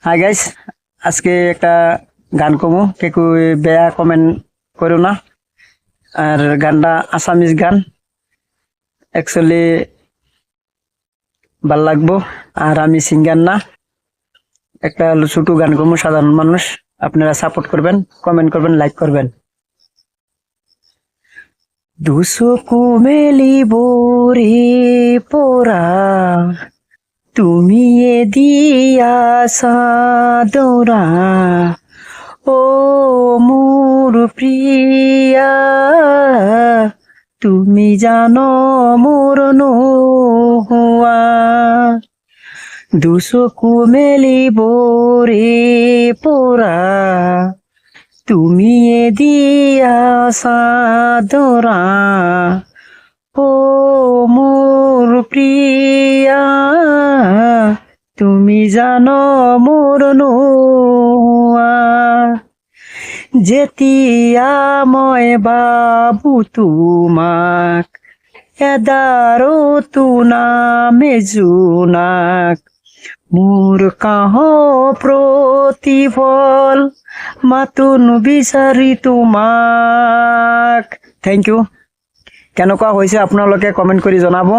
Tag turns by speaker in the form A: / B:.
A: Hi guys, আজকে একটা গান কমু কেকু বেয়া কমেন্ট করো না। আর গানটা আসামিজ গান, অ্যাকচুয়ালি ভাল লাগবো। আর আমি সিঙ্গার না, একটা ছোট গান কমু, সাধারণ মানুষ। আপনারা সাপোর্ট করবেন, কমেন্ট করবেন, লাইক করবেন। দুচকু মেলিব রে পরা, তুমি এ দিয়া সাদরা, ও মোর প্রিয়া, তুমি জানো মোর নোহুয়া। দুচকু মেলিব রে পরা, তুমি এ দিয়া সাদরা, ও মোর প্রিয়া, তুমি জানো মোর নোয়া। যেতিয়া মই বাবু তোমাক, এদারো তু নামে জোনাক, মোর কাহ প্ৰতিফল মাতুন বিচাৰি তোমাক। Thank you. কেনেকুৱা হৈছে আপোনালোকে কমেণ্ট কৰি জনাব।